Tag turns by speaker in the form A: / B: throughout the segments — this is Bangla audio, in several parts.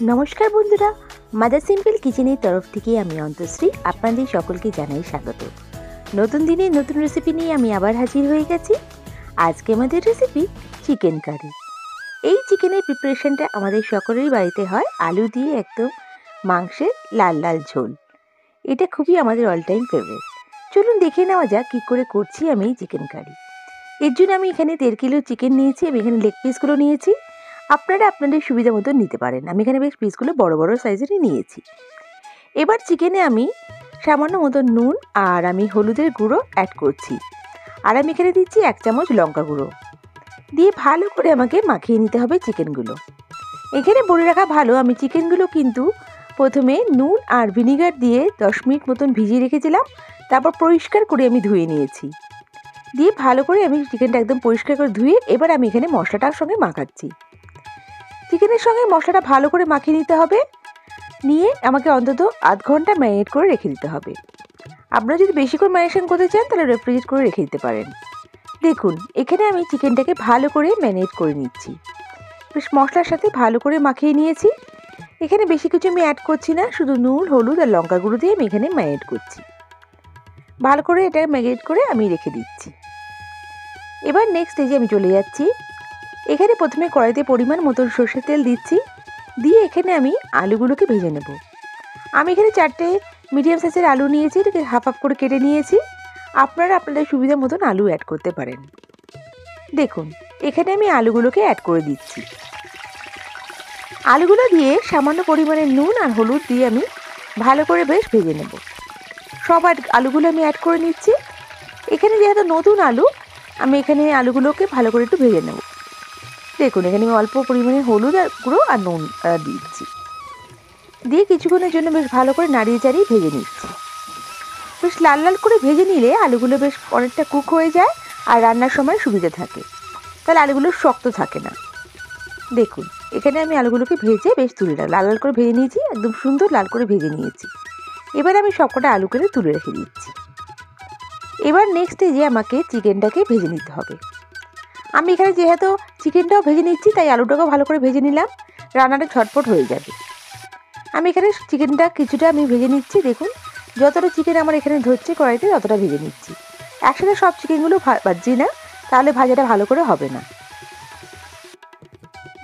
A: নমস্কার বন্ধুরা, মাদার সিম্পল কিচেনের তরফ থেকে আমি অন্তশ্রী আপনাদের সকলকে জানাই স্বাগত। নতুন দিনে নতুন রেসিপি নিয়ে আমি আবার হাজির হয়ে গেছি। আজকে আমাদের রেসিপি চিকেন কারি। এই চিকেনের প্রিপারেশনটা আমাদের সকলেরই বাড়িতে হয় আলু দিয়ে একদম মাংসের লাল লাল ঝোল। এটা খুবই আমাদের অল টাইম ফেভারিট। চলুন দেখে নেওয়া যাক কী করে করছি আমি এই চিকেন কারি। এর জন্য আমি এখানে 1.5 কিলো চিকেন নিয়েছি। আমি এখানে লেগ পিসগুলো নিয়েছি, আপনারা আপনাদের সুবিধা মতো নিতে পারেন। আমি এখানে বেশ পিসগুলো বড় বড় সাইজেরই নিয়েছি। এবার চিকেনে আমি সামান্য মতো নুন আর আমি হলুদের গুঁড়ো অ্যাড করছি, আর আমি এখানে দিচ্ছি 1 চামচ লঙ্কা গুঁড়ো দিয়ে ভালো করে আমাকে মাখিয়ে নিতে হবে চিকেনগুলো। এখানে বলে রাখা ভালো, আমি চিকেনগুলো কিন্তু প্রথমে নুন আর ভিনিগার দিয়ে 10 মিনিট মতন ভিজিয়ে রেখেছিলাম, তারপর পরিষ্কার করে আমি ধুয়ে নিয়েছি। দিয়ে ভালো করে আমি চিকেনটা একদম পরিষ্কার করে ধুয়ে এবার আমি এখানে মশলাটার সঙ্গে মাখাচ্ছি। চিকেনের সঙ্গে মশলাটা ভালো করে মাখিয়ে নিতে হবে, নিয়ে আমাকে অন্তত আধ ঘন্টা ম্যারিনেট করে রেখে দিতে হবে। আপনারা যদি বেশি করে ম্যারিনেশন করতে চান তাহলে রেফ্রিজারেট করে রেখে দিতে পারেন। দেখুন এখানে আমি চিকেনটাকে ভালো করে ম্যারিনেট করে নিচ্ছি, বেশ মশলার সাথে ভালো করে মাখিয়ে নিয়েছি। এখানে বেশি কিছু আমি অ্যাড করছি না, শুধু নুন হলুদ আর লঙ্কা গুঁড়ো দিয়ে আমি এখানে ম্যারিনেট করছি। ভালো করে এটা ম্যারিনেট করে আমি রেখে দিচ্ছি। এবার নেক্সট স্টেজে আমি চলে যাচ্ছি। এখানে প্রথমে কড়াইতে পরিমাণ মতো সর্ষের তেল দিচ্ছি, দিয়ে এখানে আমি আলুগুলোকে ভেজে নেব। আমি এখানে 4টে মিডিয়াম সাইজের আলু নিয়েছি, এটাকে হাফ হাফ করে কেটে নিয়েছি। আপনারা আপনাদের সুবিধা মতন আলু অ্যাড করতে পারেন। দেখুন এখানে আমি আলুগুলোকে অ্যাড করে দিচ্ছি। আলুগুলো দিয়ে সামান্য পরিমাণে নুন আর হলুদ দিয়ে আমি ভালো করে বেশ ভেজে নেব। সব আলুগুলো আমি অ্যাড করে নিচ্ছি। এখানে যেহেতু নতুন আলু, আমি এখানে আলুগুলোকে ভালো করে একটু ভেজে নেব। দেখুন এখানে আমি অল্প পরিমাণে হলুদ আর গুঁড়ো আর নুন দিচ্ছি, দিয়ে কিছুক্ষণের জন্য বেশ ভালো করে নাড়িয়ে চাড়িয়ে ভেজে নিচ্ছি। বেশ লাল লাল করে ভেজে নিলে আলুগুলো বেশ অনেকটা কুক হয়ে যায় আর রান্নার সময় সুবিধা থাকে, তাহলে আলুগুলো শক্ত থাকে না। দেখুন এখানে আমি আলুগুলোকে ভেজে বেশ তুলে লাল লাল করে ভেজে নিয়েছি, একদম সুন্দর লাল করে ভেজে নিয়েছি। এবার আমি সবকটা আলু কেটে তুলে রেখে দিচ্ছি। এবার নেক্সট স্টেজে আমাকে চিকেনটাকে ভেজে নিতে হবে। আমি এখানে যেহেতু চিকেনটাও ভেজে নিচ্ছি তাই আলুটাকেও ভালো করে ভেজে নিলাম, রান্নাটা ঝটপট হয়ে যাবে। আমি এখানে চিকেনটা কিছুটা আমি ভেজে নিচ্ছি। দেখুন যতটা চিকেন আমার এখানে ধরছে কড়াইতে ততটা ভেজে নিচ্ছি। একসাথে সব চিকেনগুলো ভাজছি না, তাহলে ভাজাটা ভালো করে হবে না।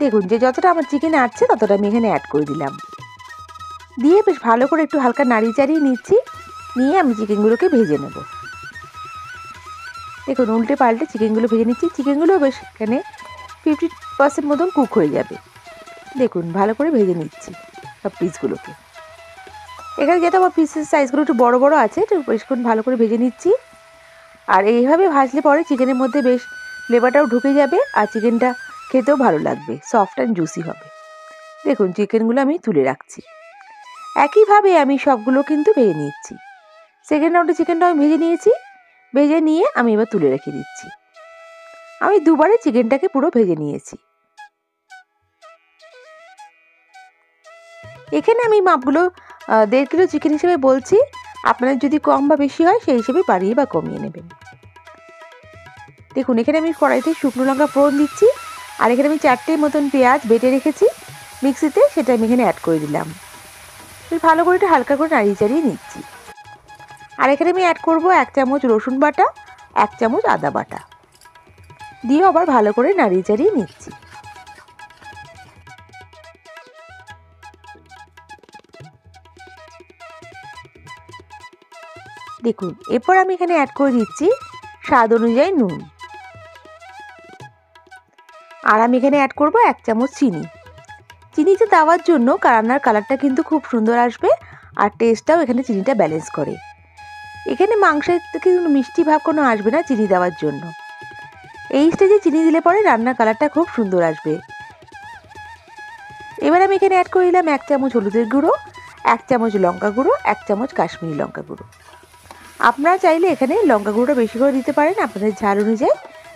A: দেখুন যে যতটা আমার চিকেন আসছে ততটা আমি এখানে অ্যাড করে দিলাম, দিয়ে বেশ ভালো করে একটু হালকা নাড়িয়ে চাড়িয়ে নিচ্ছি, নিয়ে আমি চিকেনগুলোকে ভেজে নেব। দেখুন উল্টে পাল্টে চিকেনগুলো ভেজে নিচ্ছি। চিকেনগুলো বেশ এখানে 50% মতন কুক হয়ে যাবে। দেখুন ভালো করে ভেজে নিচ্ছি সব পিসগুলোকে। এখানে যেহেতু আমার পিসের সাইজগুলো একটু বড় বড় আছে, একটু বেশক্ষণ ভালো করে ভেজে নিচ্ছি। আর এইভাবে ভাজলে পরে চিকেনের মধ্যে বেশ ফ্লেভারটাও ঢুকে যাবে আর চিকেনটা খেতেও ভালো লাগবে, সফট অ্যান্ড জুসি হবে। দেখুন চিকেনগুলো আমি তুলে রাখছি। একইভাবে আমি সবগুলো কিন্তু ভেজে নিচ্ছি। সেকেন্ড রাউন্ডে চিকেনটাও আমি ভেজে নিয়েছি, ভেজে নিয়ে আমি এবার তুলে রেখে দিচ্ছি। আমি দুবারে চিকেনটাকে পুরো ভেজে নিয়েছি। এখানে আমি মাপগুলো 1.5 কিলো চিকেন হিসেবে বলছি, আপনাদের যদি কম বা বেশি হয় সেই হিসেবে বাড়িয়ে বা কমিয়ে নেবেন। দেখুন এখানে আমি কড়াইতে শুকনো লঙ্কা ফোড়ন দিচ্ছি, আর এখানে আমি 4টে মতন পেঁয়াজ বেটে রেখেছি মিক্সিতে, সেটা আমি এখানে অ্যাড করে দিলাম। ভালো করে একটু হালকা করে নাড়িয়ে চাড়িয়ে নিচ্ছি। আর এখানে আমি অ্যাড করব 1 চামচ রসুন বাটা, 1 চামচ আদা বাটা, দিয়ে আবার ভালো করে নাড়িয়ে চাড়িয়ে নিচ্ছি। দেখুন এরপর আমি এখানে অ্যাড করে দিচ্ছি স্বাদ অনুযায়ী নুন, আর আমি এখানে অ্যাড করব 1 চামচ চিনি। চিনিতে দেওয়ার জন্য রান্নার কালারটা কিন্তু খুব সুন্দর আসবে, আর টেস্টটাও এখানে চিনিটা ব্যালেন্স করে। এখানে মাংসের থেকে মিষ্টি ভাব কোনো আসবে না চিনি দেওয়ার জন্য। এই স্টেজে চিনি দিলে পরে রান্নার কালারটা খুব সুন্দর আসবে। এবার আমি এখানে অ্যাড করে দিলাম 1 চামচ হলুদের গুঁড়ো, 1 চামচ লঙ্কা গুঁড়ো, 1 চামচ কাশ্মীরি লঙ্কা গুঁড়ো। আপনারা চাইলে এখানে লঙ্কা গুঁড়োটা বেশি করে দিতে পারেন, আপনাদের ঝাল অনুযায়ী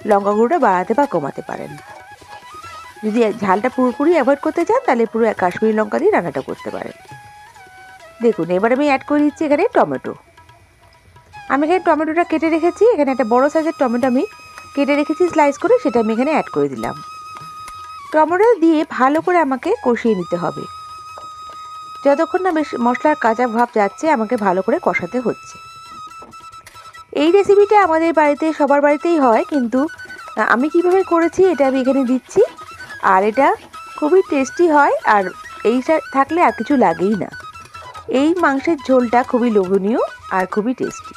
A: লঙ্কা গুঁড়োটা বাড়াতে বা কমাতে পারেন। যদি ঝালটা পুরোপুরি অ্যাভয়েড করতে চান তাহলে পুরো কাশ্মীরি লঙ্কা দিয়ে রান্নাটা করতে পারেন। দেখুন এবার আমি অ্যাড করে দিচ্ছি এখানে টমেটো। আমি এখানে টমেটোটা কেটে রেখেছি, এখানে একটা বড় সাইজের টমেটো আমি কেটে রেখেছি স্লাইস করে, সেটা আমি এখানে অ্যাড করে দিলাম। টমেটো দিয়ে ভালো করে আমাকে কষিয়ে নিতে হবে। যতক্ষণ না বেশ মশলার কাঁচা ভাব যাচ্ছে আমাকে ভালো করে কষাতে হচ্ছে। এই রেসিপিটা আমাদের বাড়িতে সবার বাড়িতেই হয়, কিন্তু আমি কিভাবে করেছি এটা আমি এখানে দিচ্ছি। আর এটা খুবই টেস্টি হয়, আর এইটা থাকলে আর কিছু লাগেই না। এই মাংসের ঝোলটা খুবই লোভনীয় আর খুবই টেস্টি।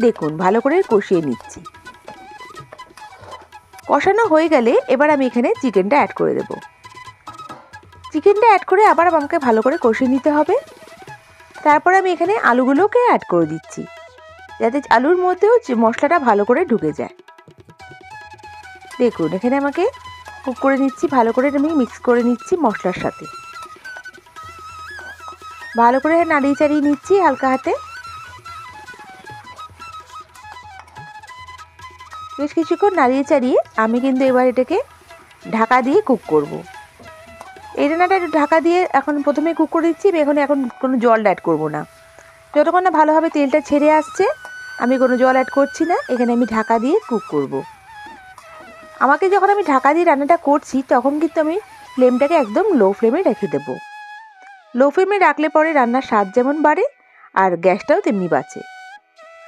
A: দেখুন ভালো করে কষিয়ে নিচ্ছি। কষানো হয়ে গেলে এবার আমি এখানে চিকেনটা অ্যাড করে দেব। চিকেনটা অ্যাড করে আবার আমাকে ভালো করে কষিয়ে নিতে হবে। তারপরে আমি এখানে আলুগুলোকে অ্যাড করে দিচ্ছি, যাতে আলুর মধ্যেও মশলাটা ভালো করে ঢুকে যায়। দেখুন এখানে আমাকে কুক করে নিচ্ছি, ভালো করে আমি মিক্স করে নিচ্ছি মশলার সাথে। ভালো করে নাড়িয়ে চাড়িয়ে নিচ্ছি হালকা হাতে। বেশ কিছুক্ষণ নাড়িয়ে চাড়িয়ে আমি কিন্তু এবার এটাকে ঢাকা দিয়ে কুক করব। এই রান্নাটা একটু ঢাকা দিয়ে এখন প্রথমে কুক করে দিচ্ছি। এখন কোনো জল অ্যাড করব না। যতক্ষণ না ভালোভাবে তেলটা ছেড়ে আসছে আমি কোনো জল অ্যাড করছি না। এখানে আমি ঢাকা দিয়ে কুক করব। আমাকে যখন আমি ঢাকা দিয়ে রান্নাটা করছি তখন কিন্তু আমি ফ্লেমটাকে একদম লো ফ্লেমে রেখে দেবো। লো ফ্লেমে রাখলে পরে রান্নার স্বাদ যেমন বাড়ে আর গ্যাসটাও তেমনি বাঁচে।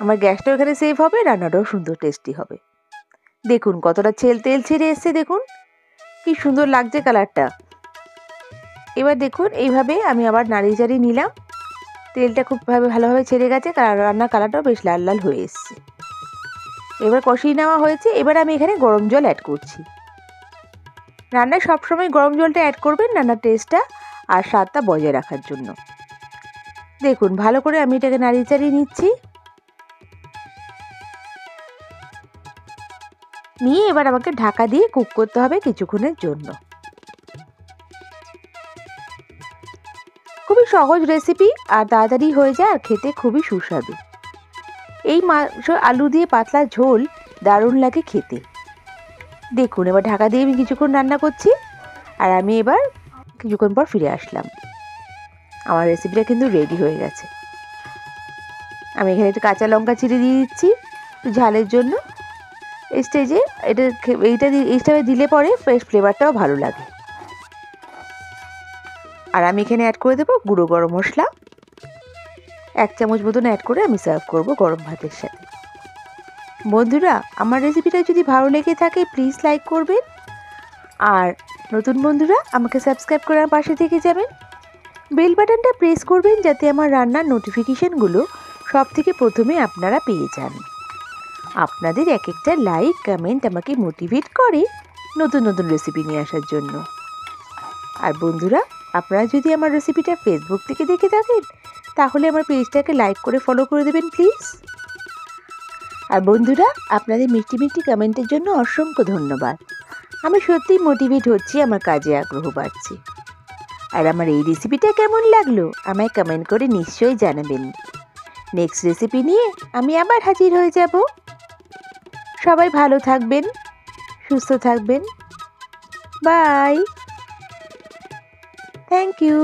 A: আমার গ্যাসটাও এখানে সেভ হবে, রান্নাটাও সুন্দর টেস্টি হবে। দেখুন কতটা তেল ছেড়ে এসছে, দেখুন কি সুন্দর লাগছে কালারটা। এবার দেখুন এইভাবে আমি আবার নাড়িয়ে চাড়িয়ে নিলাম। তেলটা খুব ভালোভাবে ছেড়ে গেছে, রান্নার কালারটাও বেশ লাল লাল হয়ে এসছে। এবার কষিয়ে নেওয়া হয়েছে। এবার আমি এখানে গরম জল অ্যাড করছি। রান্নায় সবসময় গরম জলটা অ্যাড করবেন রান্নার টেস্টটা আর স্বাদটা বজায় রাখার জন্য। দেখুন ভালো করে আমি এটাকে নাড়িয়ে চাড়িয়ে নিচ্ছি। নিয়ে এবার আমাকে ঢাকা দিয়ে কুক করতে হবে কিছুক্ষণের জন্য। খুবই সহজ রেসিপি আর তাড়াতাড়ি হয়ে যায় আর খেতে খুবই সুস্বাদু। এই মাংস আলু দিয়ে পাতলা ঝোল দারুণ লাগে খেতে। দেখুন এবার ঢাকা দিয়ে আমি কিছুক্ষণ রান্না করছি আর আমি এবার কিছুক্ষণ পর ফিরে আসলাম। আমার রেসিপিটা কিন্তু রেডি হয়ে গেছে। আমি এখানে একটু কাঁচা লঙ্কা চিড়ে দিয়ে দিচ্ছি ঝালের জন্য। এই স্টেজে এইটা দিলে পরে ফ্রেশ ফ্লেভারটাও ভালো লাগে। আর আমি এখানে অ্যাড করে দেবো গুঁড়ো গরম মশলা 1 চামচ মতন অ্যাড করে আমি সার্ভ করব গরম ভাতের সাথে। বন্ধুরা আমার রেসিপিটা যদি ভালো লেগে থাকে প্লিজ লাইক করবেন, আর নতুন বন্ধুরা আমাকে সাবস্ক্রাইব করে আমার পাশে থেকে যাবেন। বেল বাটনটা প্রেস করবেন যাতে আমার রান্নার নোটিফিকেশানগুলো সব থেকে প্রথমে আপনারা পেয়ে যান। আপনাদের এক একটা লাইক কমেন্ট আমাকে মোটিভেট করে নতুন নতুন রেসিপি নিয়ে আসার জন্য। আর বন্ধুরা আপনারা যদি আমার রেসিপিটা ফেসবুক থেকে দেখে থাকেন তাহলে আমার পেজটাকে লাইক করে ফলো করে দেবেন প্লিজ। আর বন্ধুরা আপনাদের মিষ্টি মিষ্টি কমেন্টের জন্য অসংখ্য ধন্যবাদ। আমি সত্যিই মোটিভেট হচ্ছি, আমার কাজে আগ্রহ বাড়ছে। আর আমার এই রেসিপিটা কেমন লাগলো আমায় কমেন্ট করে নিশ্চয়ই জানাবেন। নেক্সট রেসিপি নিয়ে আমি আবার হাজির হয়ে যাব। সবাই ভালো থাকবেন, সুস্থ থাকবেন। বাই। Thank you.